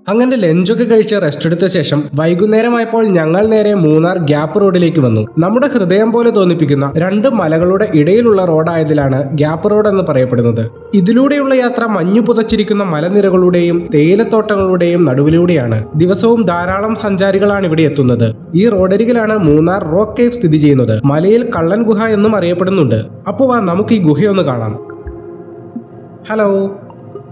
അങ്ങനെ ലഞ്ചൊക്കെ കഴിച്ച് റെസ്റ്റ് എടുത്ത ശേഷം വൈകുന്നേരമായപ്പോൾ ഞങ്ങൾ നേരെ മൂന്നാർ ഗ്യാപ്പ് റോഡിലേക്ക് വന്നു. നമ്മുടെ ഹൃദയം പോലെ തോന്നിപ്പിക്കുന്ന രണ്ട് മലകളുടെ ഇടയിലുള്ള റോഡായതിലാണ് ഗ്യാപ്പ് റോഡ് എന്ന് പറയപ്പെടുന്നത്. ഇതിലൂടെയുള്ള യാത്ര മഞ്ഞു പുതച്ചിരിക്കുന്ന മലനിരകളുടെയും തേയിലത്തോട്ടങ്ങളുടെയും നടുവിലൂടെയാണ്. ദിവസവും ധാരാളം സഞ്ചാരികളാണ് ഇവിടെ എത്തുന്നത്. ഈ റോഡരികിലാണ് മൂന്നാർ റോക്ക് കേവ് സ്ഥിതി ചെയ്യുന്നത്. മലയിൽ കള്ളൻ ഗുഹ എന്നും അറിയപ്പെടുന്നുണ്ട്. അപ്പോൾ നമുക്ക് ഈ ഗുഹയൊന്ന് കാണാം. ഹലോ.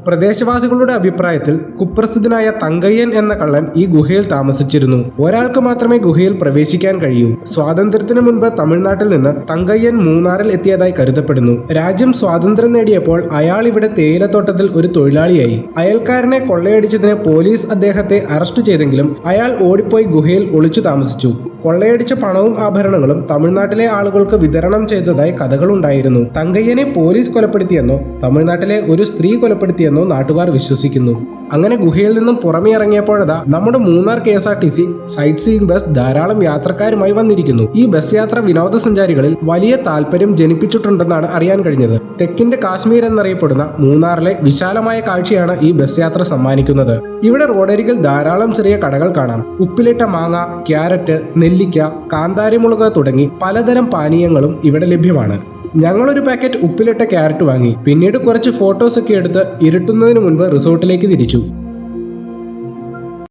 പ്രദേശവാസികളുടെ അഭിപ്രായത്തിൽ കുപ്രസിദ്ധനായ തങ്കയ്യൻ എന്ന കള്ളൻ ഈ ഗുഹയിൽ താമസിച്ചിരുന്നു. ഒരാൾക്ക് മാത്രമേ ഗുഹയിൽ പ്രവേശിക്കാൻ കഴിയൂ. സ്വാതന്ത്ര്യത്തിന് മുൻപ് തമിഴ്നാട്ടിൽ നിന്ന് തങ്കയ്യൻ മൂന്നാറിൽ എത്തിയതായി കരുതപ്പെടുന്നു. രാജ്യം സ്വാതന്ത്ര്യം നേടിയപ്പോൾ അയാൾ ഇവിടെ തേയിലത്തോട്ടത്തിൽ ഒരു തൊഴിലാളിയായി. അയൽക്കാരനെ കൊള്ളയടിച്ചതിന് പോലീസ് അദ്ദേഹത്തെ അറസ്റ്റ് ചെയ്തെങ്കിലും അയാൾ ഓടിപ്പോയി ഗുഹയിൽ ഒളിച്ചു താമസിച്ചു. കൊള്ളയടിച്ച പണവും ആഭരണങ്ങളും തമിഴ്നാട്ടിലെ ആളുകൾക്ക് വിതരണം ചെയ്തതായി കഥകളുണ്ടായിരുന്നു. തങ്കയ്യനെ പോലീസ് കൊലപ്പെടുത്തിയെന്നോ തമിഴ്നാട്ടിലെ ഒരു സ്ത്രീ കൊലപ്പെടുത്തിയെന്നോ നാട്ടുകാർ വിശ്വസിക്കുന്നു. അങ്ങനെ ഗുഹയിൽ നിന്നും പുറമെ ഇറങ്ങിയപ്പോഴതാ നമ്മുടെ Munnar KSRTC sightseeing bus ധാരാളം യാത്രക്കാരുമായി വന്നിരിക്കുന്നു. ഈ ബസ് യാത്ര വിനോദസഞ്ചാരികളിൽ വലിയ താല്പര്യം ജനിപ്പിച്ചിട്ടുണ്ടെന്നാണ് അറിയാൻ കഴിഞ്ഞത്. തെക്കിന്റെ കാശ്മീർ എന്നറിയപ്പെടുന്ന മൂന്നാറിലെ വിശാലമായ കാഴ്ചയാണ് ഈ ബസ് യാത്ര സമ്മാനിക്കുന്നത്. ഇവിടെ റോഡരികിൽ ധാരാളം ചെറിയ കടകൾ കാണാം. ഉപ്പിലിട്ട മാങ്ങ, ക്യാരറ്റ്, നെല്ലിക്ക, കാന്താരിമുളക് തുടങ്ങി പലതരം പാനീയങ്ങളും ഇവിടെ ലഭ്യമാണ്. ഞങ്ങളൊരു പാക്കറ്റ് ഉപ്പിലിട്ട ക്യാരറ്റ് വാങ്ങി. പിന്നീട് കുറച്ച് ഫോട്ടോസ് ഒക്കെ എടുത്ത് ഇരുട്ടുന്നതിന് മുൻപ് റിസോർട്ടിലേക്ക് തിരിച്ചു.